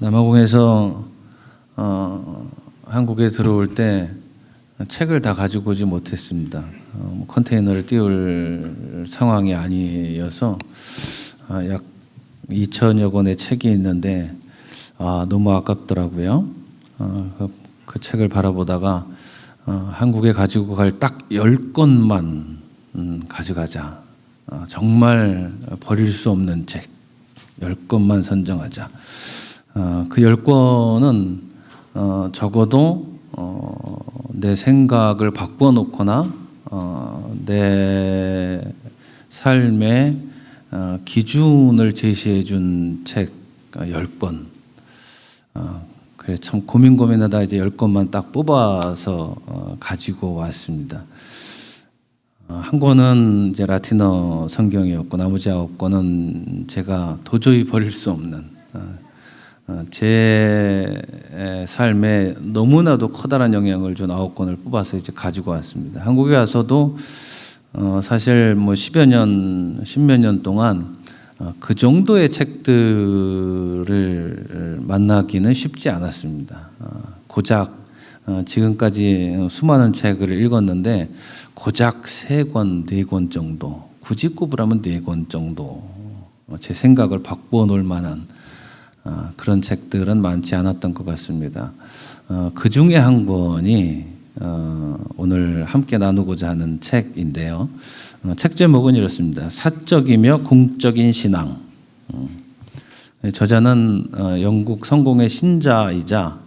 남아공에서 한국에 들어올 때 책을 다 가지고 오지 못했습니다. 컨테이너를 띄울 상황이 아니어서 약 2천여 권의 책이 있는데 너무 아깝더라고요. 그 책을 바라보다가 한국에 가지고 갈 딱 10권만 가져가자. 정말 버릴 수 없는 책 10권만 선정하자. 그 10권은 적어도 내 생각을 바꿔놓거나 내 삶의 기준을 제시해 준 책 10권. 그래 참 고민하다 이제 10권만 딱 뽑아서 가지고 왔습니다. 한 권은 이제 라틴어 성경이었고 나머지 9권은 제가 도저히 버릴 수 없는 제 삶에 너무나도 커다란 영향을 준 9권을 뽑아서 이제 가지고 왔습니다. 한국에 와서도 사실 뭐 10몇 년 동안 그 정도의 책들을 만나기는 쉽지 않았습니다. 고작 지금까지 수많은 책을 읽었는데 고작 3권, 4권 정도, 굳이 꼽으라면 4권 정도 제 생각을 바꾸어 놓을 만한 그런 책들은 많지 않았던 것 같습니다. 그 중에 한 권이 오늘 함께 나누고자 하는 책인데요. 책 제목은 이렇습니다. 사적이며 공적인 신앙. 저자는 영국 성공의 신자이자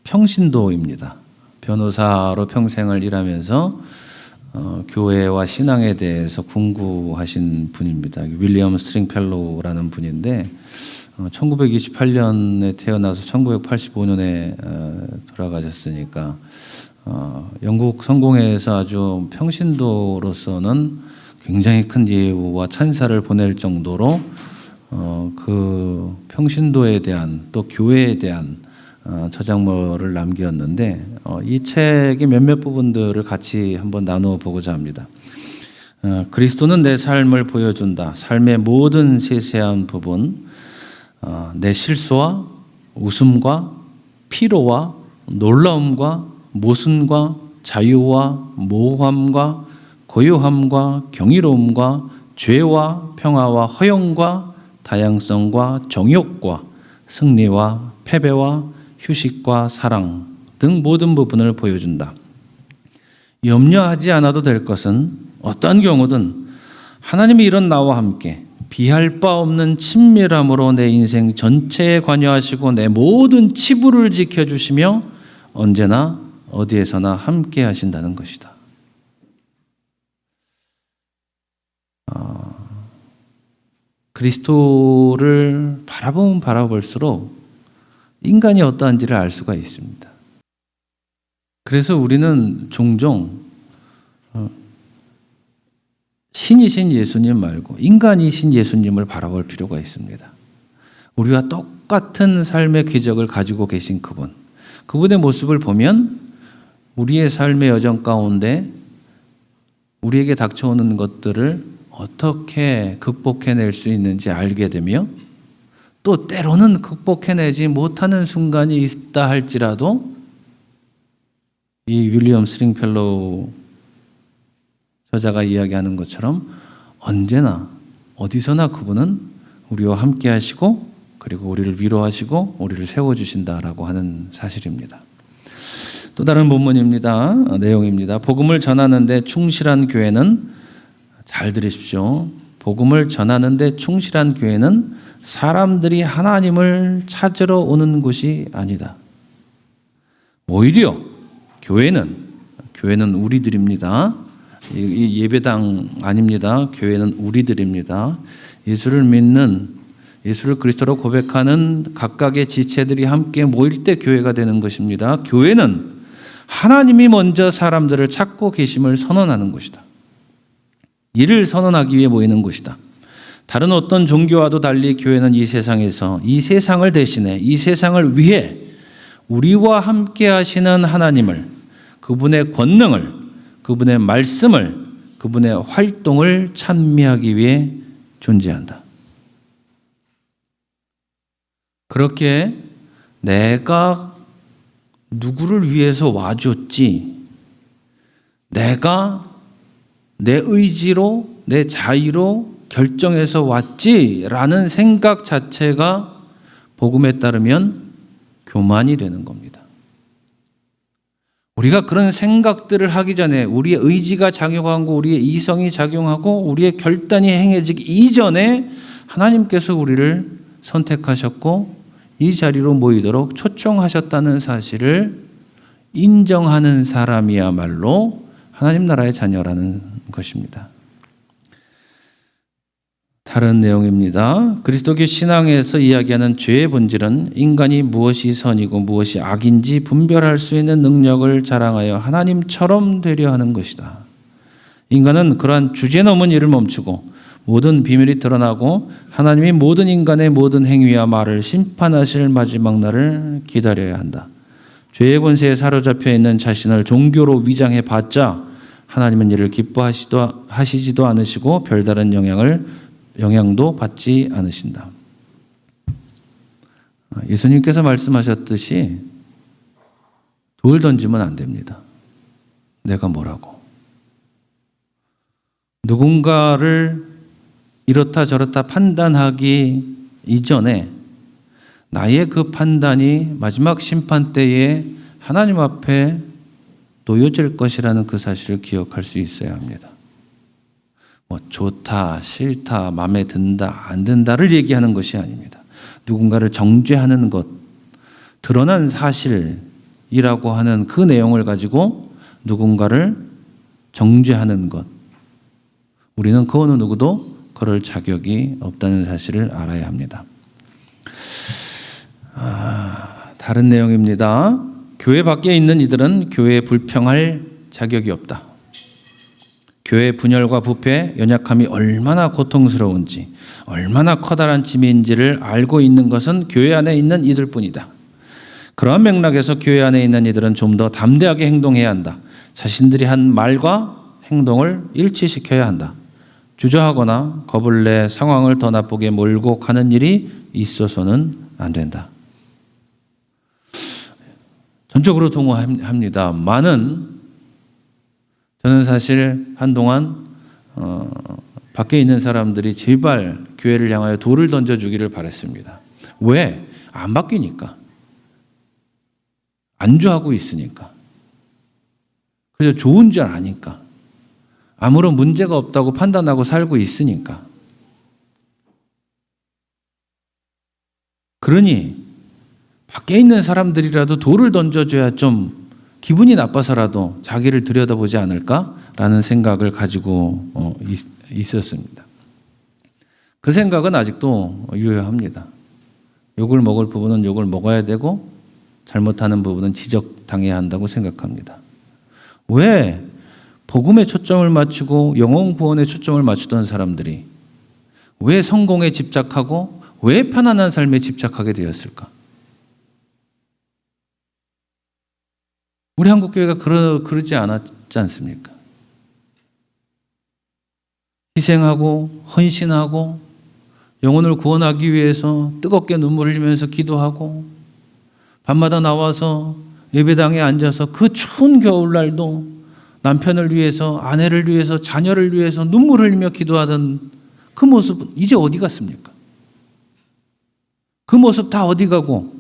평신도입니다. 변호사로 평생을 일하면서 교회와 신앙에 대해서 궁구하신 분입니다. 윌리엄 스트링펠로우라는 분인데 1928년에 태어나서 1985년에 돌아가셨으니까 영국 성공회에서 아주 평신도로서는 굉장히 큰 예우와 찬사를 보낼 정도로 그 평신도에 대한 또 교회에 대한 저작물을 남겼는데 이 책의 몇몇 부분들을 같이 한번 나누어 보고자 합니다. 그리스도는 내 삶을 보여준다. 삶의 모든 세세한 부분, 내 실수와 웃음과 피로와 놀라움과 모순과 자유와 모호함과 고요함과 경이로움과 죄와 평화와 허영과 다양성과 정욕과 승리와 패배와 휴식과 사랑 등 모든 부분을 보여준다. 염려하지 않아도 될 것은 어떠한 경우든 하나님이 이런 나와 함께 비할 바 없는 친밀함으로 내 인생 전체에 관여하시고 내 모든 치부를 지켜주시며 언제나 어디에서나 함께 하신다는 것이다. 그리스도를 바라보면 바라볼수록 인간이 어떠한지를 알 수가 있습니다. 그래서 우리는 종종 신이신 예수님 말고 인간이신 예수님을 바라볼 필요가 있습니다. 우리와 똑같은 삶의 기적을 가지고 계신 그분의 모습을 보면 우리의 삶의 여정 가운데 우리에게 닥쳐오는 것들을 어떻게 극복해낼 수 있는지 알게 되며 또 때로는 극복해내지 못하는 순간이 있다 할지라도 이 윌리엄 스트링펠로우 저자가 이야기하는 것처럼 언제나 어디서나 그분은 우리와 함께 하시고 그리고 우리를 위로하시고 우리를 세워주신다라고 하는 사실입니다. 또 다른 본문입니다. 내용입니다. 복음을 전하는 데 충실한 교회는 잘 들으십시오. 복음을 전하는 데 충실한 교회는 사람들이 하나님을 찾으러 오는 곳이 아니다. 오히려 교회는 우리들입니다. 이 예배당 아닙니다. 교회는 우리들입니다. 예수를 믿는 예수를 그리스도로 고백하는 각각의 지체들이 함께 모일 때 교회가 되는 것입니다. 교회는 하나님이 먼저 사람들을 찾고 계심을 선언하는 것이다. 이를 선언하기 위해 모이는 것이다. 다른 어떤 종교와도 달리 교회는 이 세상에서 이 세상을 대신해 이 세상을 위해 우리와 함께 하시는 하나님을, 그분의 권능을, 그분의 말씀을, 그분의 활동을 찬미하기 위해 존재한다. 그렇게 내가 누구를 위해서 와줬지, 내가 내 의지로, 내 자의로 결정해서 왔지라는 생각 자체가 복음에 따르면 교만이 되는 겁니다. 우리가 그런 생각들을 하기 전에 우리의 의지가 작용하고 우리의 이성이 작용하고 우리의 결단이 행해지기 이전에 하나님께서 우리를 선택하셨고 이 자리로 모이도록 초청하셨다는 사실을 인정하는 사람이야말로 하나님 나라의 자녀라는 것입니다. 다른 내용입니다. 그리스도교 신앙에서 이야기하는 죄의 본질은 인간이 무엇이 선이고 무엇이 악인지 분별할 수 있는 능력을 자랑하여 하나님처럼 되려 하는 것이다. 인간은 그러한 주제넘은 일을 멈추고 모든 비밀이 드러나고 하나님이 모든 인간의 모든 행위와 말을 심판하실 마지막 날을 기다려야 한다. 죄의 권세에 사로잡혀 있는 자신을 종교로 위장해 봤자 하나님은 이를 기뻐하시지도 않으시고 별다른 영향도 받지 않으신다. 예수님께서 말씀하셨듯이 돌 던지면 안 됩니다. 내가 뭐라고. 누군가를 이렇다 저렇다 판단하기 이전에 나의 그 판단이 마지막 심판 때에 하나님 앞에 놓여질 것이라는 그 사실을 기억할 수 있어야 합니다. 뭐 좋다, 싫다, 마음에 든다, 안 든다를 얘기하는 것이 아닙니다. 누군가를 정죄하는 것, 드러난 사실이라고 하는 그 내용을 가지고 누군가를 정죄하는 것. 우리는 그 어느 누구도 그럴 자격이 없다는 사실을 알아야 합니다. 다른 내용입니다. 교회 밖에 있는 이들은 교회에 불평할 자격이 없다. 교회의 분열과 부패, 연약함이 얼마나 고통스러운지, 얼마나 커다란 짐인지를 알고 있는 것은 교회 안에 있는 이들뿐이다. 그러한 맥락에서 교회 안에 있는 이들은 좀 더 담대하게 행동해야 한다. 자신들이 한 말과 행동을 일치시켜야 한다. 주저하거나 겁을 내 상황을 더 나쁘게 몰고 가는 일이 있어서는 안 된다. 전적으로 동의합니다만은 저는 사실 한동안 밖에 있는 사람들이 제발 교회를 향하여 돌을 던져주기를 바랬습니다. 왜? 안 바뀌니까. 안주하고 있으니까. 그래서 좋은 줄 아니까. 아무런 문제가 없다고 판단하고 살고 있으니까. 그러니 밖에 있는 사람들이라도 돌을 던져줘야 좀 기분이 나빠서라도 자기를 들여다보지 않을까라는 생각을 가지고 있었습니다. 그 생각은 아직도 유효합니다. 욕을 먹을 부분은 욕을 먹어야 되고 잘못하는 부분은 지적당해야 한다고 생각합니다. 왜 복음에 초점을 맞추고 영혼 구원에 초점을 맞추던 사람들이 왜 성공에 집착하고 왜 편안한 삶에 집착하게 되었을까? 우리 한국교회가 그러지 않았지 않습니까? 희생하고 헌신하고 영혼을 구원하기 위해서 뜨겁게 눈물 흘리면서 기도하고 밤마다 나와서 예배당에 앉아서 그 추운 겨울날도 남편을 위해서, 아내를 위해서, 자녀를 위해서 눈물 흘리며 기도하던 그 모습은 이제 어디 갔습니까? 그 모습 다 어디 가고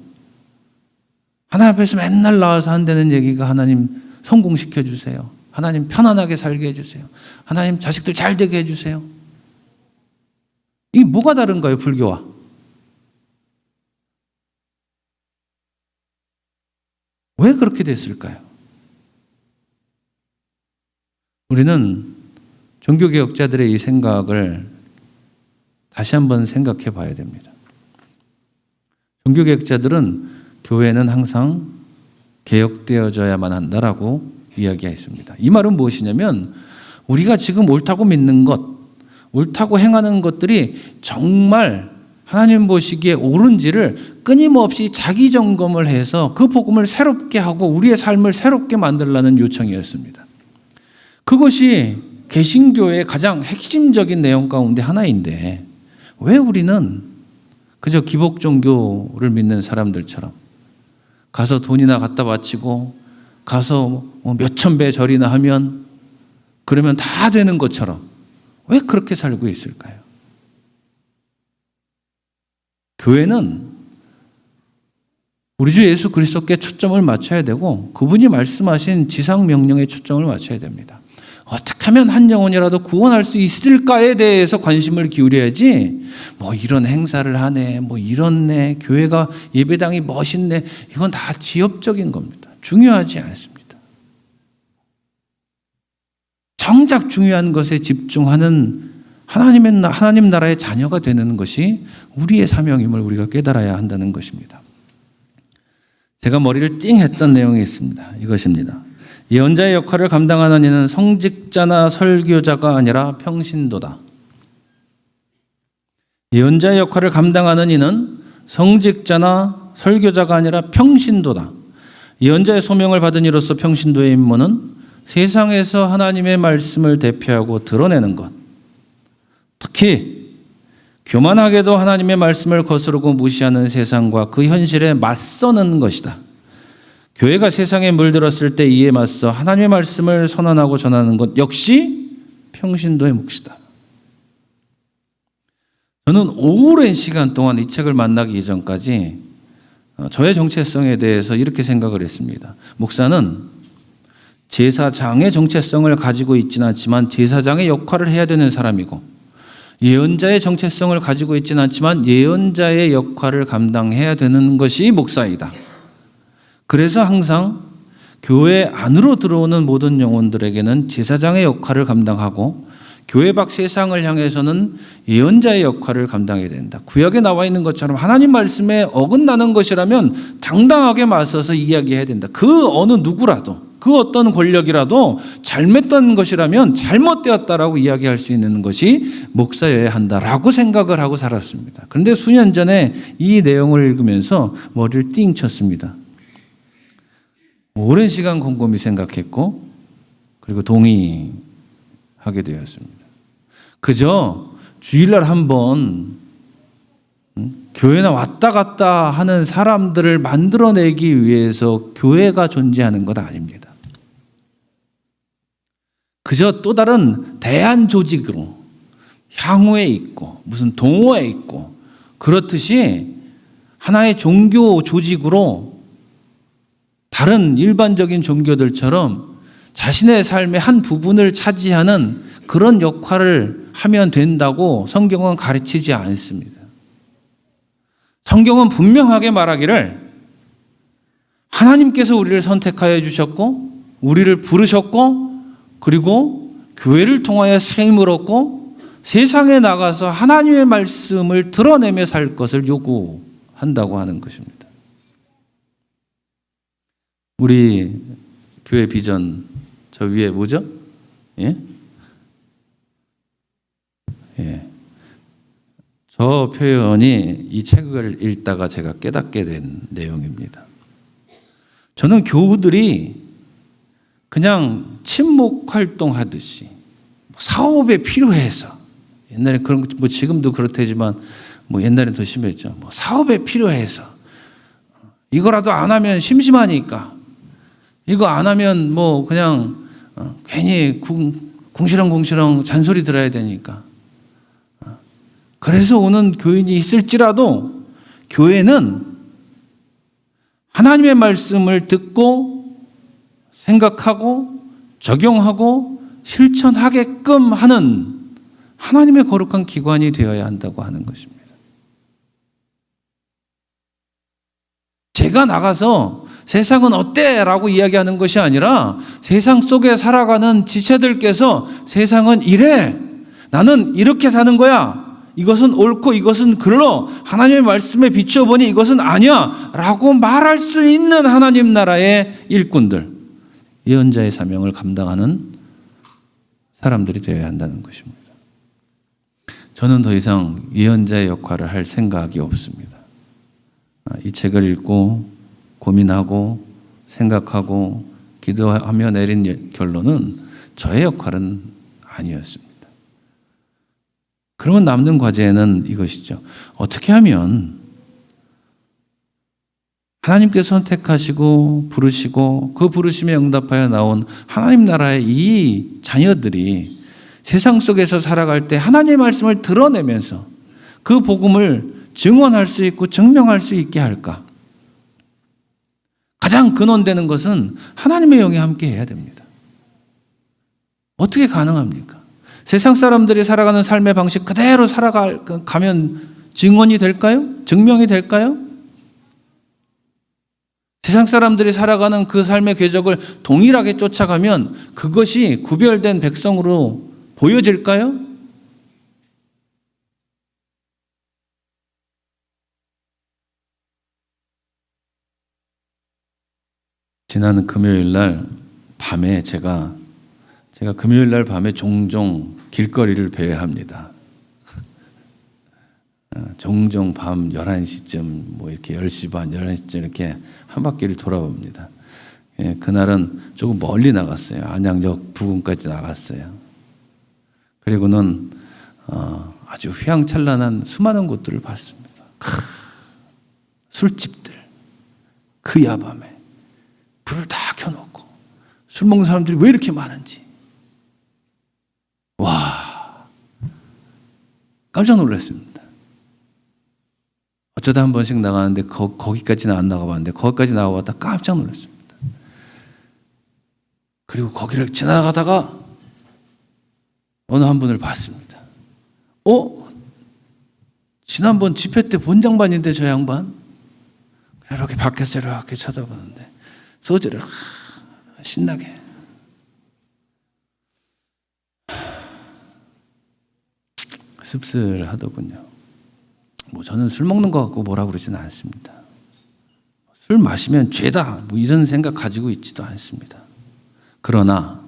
하나님 앞에서 맨날 나와서 한다는 얘기가 하나님 성공시켜 주세요. 하나님 편안하게 살게 해주세요. 하나님 자식들 잘 되게 해주세요. 이게 뭐가 다른가요, 불교와? 왜 그렇게 됐을까요? 우리는 종교개혁자들의 이 생각을 다시 한번 생각해 봐야 됩니다. 종교개혁자들은 교회는 항상 개혁되어져야만 한다라고 이야기했습니다. 이 말은 무엇이냐면 우리가 지금 옳다고 믿는 것, 옳다고 행하는 것들이 정말 하나님 보시기에 옳은지를 끊임없이 자기 점검을 해서 그 복음을 새롭게 하고 우리의 삶을 새롭게 만들라는 요청이었습니다. 그것이 개신교의 가장 핵심적인 내용 가운데 하나인데 왜 우리는 그저 기복 종교를 믿는 사람들처럼 가서 돈이나 갖다 바치고 가서 몇천 배 절이나 하면 그러면 다 되는 것처럼 왜 그렇게 살고 있을까요? 교회는 우리 주 예수 그리스도께 초점을 맞춰야 되고 그분이 말씀하신 지상 명령에 초점을 맞춰야 됩니다. 어떻게 하면 한 영혼이라도 구원할 수 있을까에 대해서 관심을 기울여야지 뭐 이런 행사를 하네, 뭐 이렇네, 교회가 예배당이 멋있네, 이건 다 지엽적인 겁니다. 중요하지 않습니다. 정작 중요한 것에 집중하는 하나님 나라의 자녀가 되는 것이 우리의 사명임을 우리가 깨달아야 한다는 것입니다. 제가 머리를 띵 했던 내용이 있습니다. 이것입니다. 예언자의 역할을 감당하는 이는 성직자나 설교자가 아니라 평신도다. 예언자의 역할을 감당하는 이는 성직자나 설교자가 아니라 평신도다. 예언자의 소명을 받은 이로서 평신도의 임무는 세상에서 하나님의 말씀을 대표하고 드러내는 것. 특히 교만하게도 하나님의 말씀을 거스르고 무시하는 세상과 그 현실에 맞서는 것이다. 교회가 세상에 물들었을 때 이에 맞서 하나님의 말씀을 선언하고 전하는 것 역시 평신도의 몫이다. 저는 오랜 시간 동안 이 책을 만나기 이전까지 저의 정체성에 대해서 이렇게 생각을 했습니다. 목사는 제사장의 정체성을 가지고 있지는 않지만 제사장의 역할을 해야 되는 사람이고, 예언자의 정체성을 가지고 있지는 않지만 예언자의 역할을 감당해야 되는 것이 목사이다. 그래서 항상 교회 안으로 들어오는 모든 영혼들에게는 제사장의 역할을 감당하고 교회 밖 세상을 향해서는 예언자의 역할을 감당해야 된다. 구약에 나와 있는 것처럼 하나님 말씀에 어긋나는 것이라면 당당하게 맞서서 이야기해야 된다. 그 어느 누구라도, 그 어떤 권력이라도 잘못된 것이라면 잘못되었다라고 이야기할 수 있는 것이 목사여야 한다라고 생각을 하고 살았습니다. 그런데 수년 전에 이 내용을 읽으면서 머리를 띵 쳤습니다. 오랜 시간 곰곰이 생각했고 그리고 동의하게 되었습니다. 그저 주일날 한번 교회나 왔다 갔다 하는 사람들을 만들어내기 위해서 교회가 존재하는 것 아닙니다. 그저 또 다른 대한 조직으로 향후에 있고 무슨 동호회 있고 그렇듯이 하나의 종교 조직으로 다른 일반적인 종교들처럼 자신의 삶의 한 부분을 차지하는 그런 역할을 하면 된다고 성경은 가르치지 않습니다. 성경은 분명하게 말하기를 하나님께서 우리를 선택하여 주셨고 우리를 부르셨고 그리고 교회를 통하여 세임을 얻고 세상에 나가서 하나님의 말씀을 드러내며 살 것을 요구한다고 하는 것입니다. 우리 교회 비전 저 위에 뭐죠? 예? 예. 저 표현이 이 책을 읽다가 제가 깨닫게 된 내용입니다. 저는 교우들이 그냥 친목 활동하듯이 사업에 필요해서 옛날에 그런 거 뭐 지금도 그렇다지만 뭐 옛날엔 더 심했죠. 뭐 사업에 필요해서 이거라도 안 하면 심심하니까 이거 안 하면 뭐 그냥 괜히 궁시렁궁시렁 잔소리 들어야 되니까 그래서 오는 교인이 있을지라도 교회는 하나님의 말씀을 듣고 생각하고 적용하고 실천하게끔 하는 하나님의 거룩한 기관이 되어야 한다고 하는 것입니다. 제가 나가서 세상은 어때? 라고 이야기하는 것이 아니라 세상 속에 살아가는 지체들께서 세상은 이래. 나는 이렇게 사는 거야. 이것은 옳고 이것은 글러. 하나님의 말씀에 비춰보니 이것은 아니야. 라고 말할 수 있는 하나님 나라의 일꾼들. 예언자의 사명을 감당하는 사람들이 되어야 한다는 것입니다. 저는 더 이상 예언자의 역할을 할 생각이 없습니다. 이 책을 읽고 고민하고 생각하고 기도하며 내린 결론은 저의 역할은 아니었습니다. 그러면 남는 과제는 이것이죠. 어떻게 하면 하나님께서 선택하시고 부르시고 그 부르심에 응답하여 나온 하나님 나라의 이 자녀들이 세상 속에서 살아갈 때 하나님의 말씀을 드러내면서 그 복음을 증언할 수 있고 증명할 수 있게 할까? 가장 근원되는 것은 하나님의 영이 함께 해야 됩니다. 어떻게 가능합니까? 세상 사람들이 살아가는 삶의 방식 그대로 살아가면 증언이 될까요? 증명이 될까요? 세상 사람들이 살아가는 그 삶의 궤적을 동일하게 쫓아가면 그것이 구별된 백성으로 보여질까요? 지난 금요일 날 밤에 제가 금요일 날 밤에 종종 길거리를 배회합니다. 종종 밤 11시쯤 뭐 이렇게 10시 반, 11시쯤 이렇게 한 바퀴를 돌아봅니다. 그날은 조금 멀리 나갔어요. 안양역 부근까지 나갔어요. 그리고는 아주 휘황찬란한 수많은 곳들을 봤습니다. 술집들, 그 야밤에 불을 다 켜놓고 술 먹는 사람들이 왜 이렇게 많은지 와 깜짝 놀랐습니다. 어쩌다 한 번씩 나가는데 거기까지는 안 나가봤는데 거기까지 나가봤다 깜짝 놀랐습니다. 그리고 거기를 지나가다가 어느 한 분을 봤습니다. 지난번 집회 때 본 장반인데 저 양반? 이렇게 밖에서 이렇게 쳐다보는데 소주를 신나게. 씁쓸하더군요. 저는 술 먹는 것 같고 뭐라 그러지는 않습니다. 술 마시면 죄다 이런 생각 가지고 있지도 않습니다. 그러나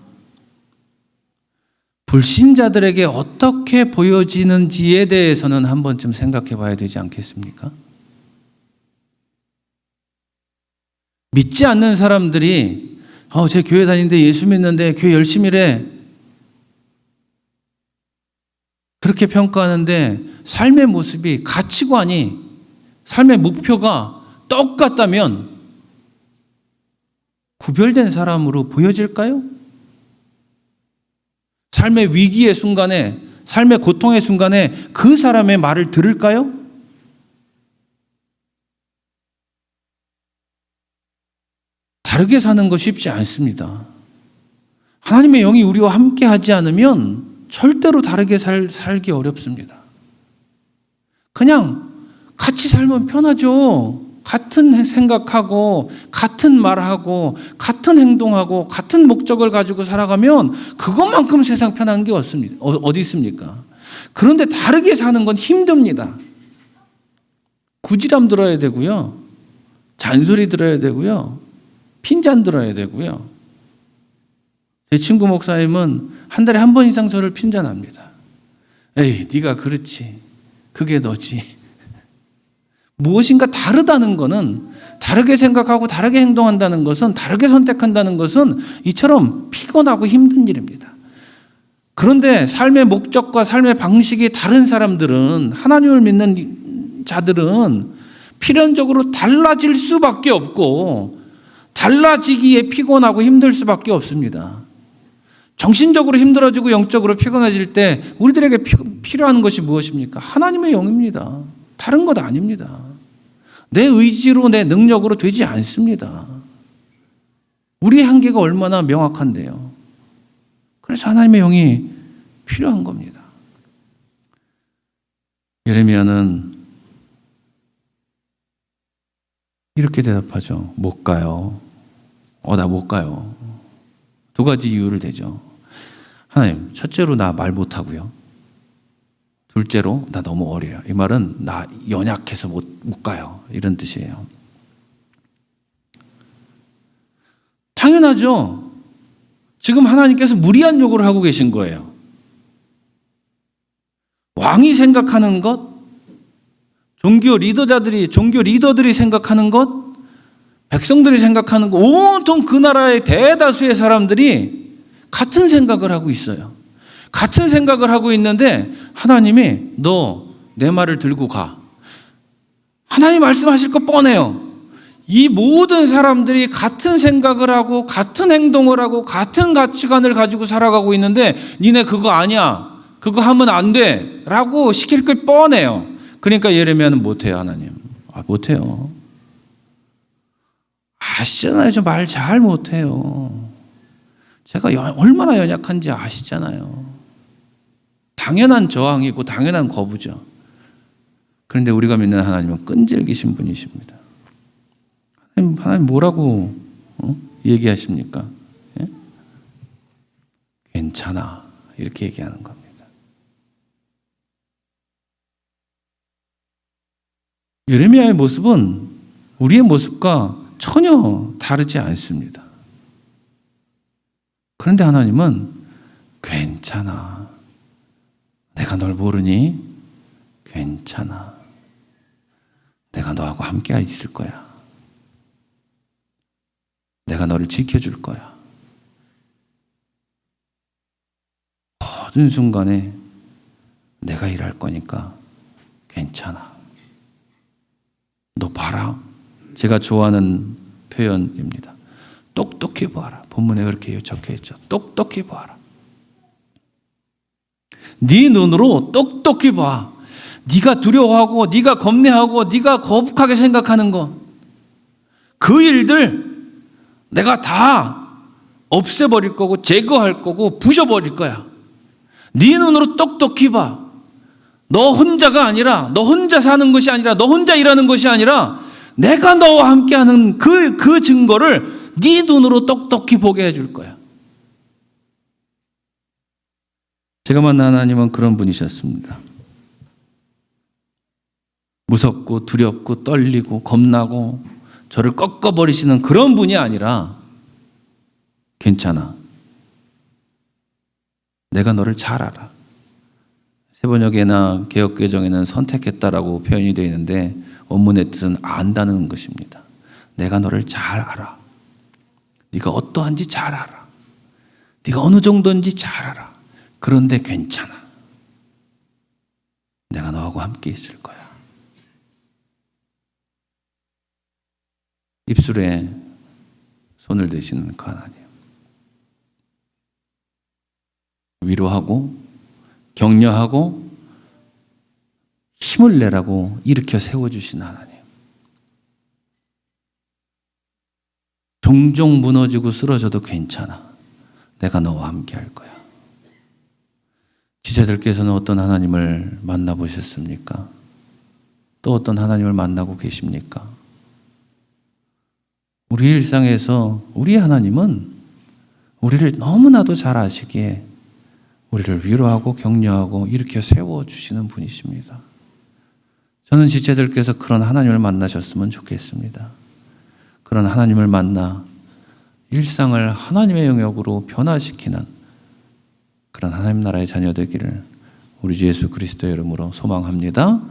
불신자들에게 어떻게 보여지는지에 대해서는 한 번쯤 생각해 봐야 되지 않겠습니까? 믿지 않는 사람들이 제 교회 다니는데 예수 믿는데 교회 열심히 해. 그렇게 평가하는데 삶의 모습이 가치관이 삶의 목표가 똑같다면 구별된 사람으로 보여질까요? 삶의 위기의 순간에 삶의 고통의 순간에 그 사람의 말을 들을까요? 다르게 사는 거 쉽지 않습니다. 하나님의 영이 우리와 함께 하지 않으면 절대로 다르게 살기 어렵습니다. 그냥 같이 살면 편하죠. 같은 생각하고 같은 말하고 같은 행동하고 같은 목적을 가지고 살아가면 그것만큼 세상 편한 게 없습니다. 어디 있습니까? 그런데 다르게 사는 건 힘듭니다. 구지람 들어야 되고요. 잔소리 들어야 되고요. 핀잔 들어야 되고요. 제 친구 목사님은 한 달에 한 번 이상 저를 핀잔합니다. 에이, 네가 그렇지. 그게 너지. 무엇인가 다르다는 것은, 다르게 생각하고 다르게 행동한다는 것은, 다르게 선택한다는 것은 이처럼 피곤하고 힘든 일입니다. 그런데 삶의 목적과 삶의 방식이 다른 사람들은, 하나님을 믿는 자들은 필연적으로 달라질 수밖에 없고 달라지기에 피곤하고 힘들 수밖에 없습니다. 정신적으로 힘들어지고 영적으로 피곤해질 때 우리들에게 필요한 것이 무엇입니까? 하나님의 영입니다. 다른 것 아닙니다. 내 의지로 내 능력으로 되지 않습니다. 우리의 한계가 얼마나 명확한데요. 그래서 하나님의 영이 필요한 겁니다. 예레미야는 이렇게 대답하죠. 못 가요. 나 못 가요. 두 가지 이유를 대죠. 하나님, 첫째로 나 말 못하고요. 둘째로 나 너무 어려요. 이 말은 나 연약해서 못 가요. 이런 뜻이에요. 당연하죠. 지금 하나님께서 무리한 요구를 하고 계신 거예요. 왕이 생각하는 것, 종교 리더들이 생각하는 것, 백성들이 생각하는 것, 온통 그 나라의 대다수의 사람들이 같은 생각을 하고 있어요. 같은 생각을 하고 있는데 하나님이 너 내 말을 들고 가. 하나님 말씀하실 거 뻔해요. 이 모든 사람들이 같은 생각을 하고 같은 행동을 하고 같은 가치관을 가지고 살아가고 있는데 니네 그거 아니야. 그거 하면 안 돼. 라고 시킬 걸 뻔해요. 그러니까 예레미야는 못해요, 하나님. 못해요. 아시잖아요. 저 말 잘 못해요. 제가 얼마나 연약한지 아시잖아요. 당연한 저항이고 당연한 거부죠. 그런데 우리가 믿는 하나님은 끈질기신 분이십니다. 하나님 뭐라고 얘기하십니까? 예? 괜찮아. 이렇게 얘기하는 겁니다. 예레미야의 모습은 우리의 모습과 전혀 다르지 않습니다. 그런데 하나님은 괜찮아. 내가 널 모르니? 괜찮아. 내가 너하고 함께 있을 거야. 내가 너를 지켜줄 거야. 모든 순간에 내가 일할 거니까 괜찮아. 너 봐라. 제가 좋아하는 표현입니다. 똑똑히 보아라. 본문에 그렇게 적혀 있죠. 똑똑히 보아라. 네 눈으로 똑똑히 봐. 네가 두려워하고 네가 겁내하고 네가 거북하게 생각하는 것, 그 일들 내가 다 없애버릴 거고 제거할 거고 부셔버릴 거야. 네 눈으로 똑똑히 봐. 너 혼자가 아니라, 너 혼자 사는 것이 아니라, 너 혼자 일하는 것이 아니라 내가 너와 함께하는 그 증거를 네 눈으로 똑똑히 보게 해줄 거야. 제가 만난 하나님은 그런 분이셨습니다. 무섭고 두렵고 떨리고 겁나고 저를 꺾어버리시는 그런 분이 아니라 괜찮아. 내가 너를 잘 알아. 세번역에나 개역개정에는 선택했다라고 표현이 되어 있는데 원문의 뜻은 안다는 것입니다. 내가 너를 잘 알아. 네가 어떠한지 잘 알아. 네가 어느 정도인지 잘 알아. 그런데 괜찮아. 내가 너하고 함께 있을 거야. 입술에 손을 대시는 그 하나님. 위로하고 격려하고 힘을 내라고 일으켜 세워주신 하나님. 종종 무너지고 쓰러져도 괜찮아. 내가 너와 함께 할 거야. 지체들께서는 어떤 하나님을 만나보셨습니까? 또 어떤 하나님을 만나고 계십니까? 우리 일상에서 우리 하나님은 우리를 너무나도 잘 아시기에 우리를 위로하고 격려하고 일으켜 세워주시는 분이십니다. 저는 지체들께서 그런 하나님을 만나셨으면 좋겠습니다. 그런 하나님을 만나 일상을 하나님의 영역으로 변화시키는 그런 하나님 나라의 자녀 되기를 우리 주 예수 그리스도의 이름으로 소망합니다.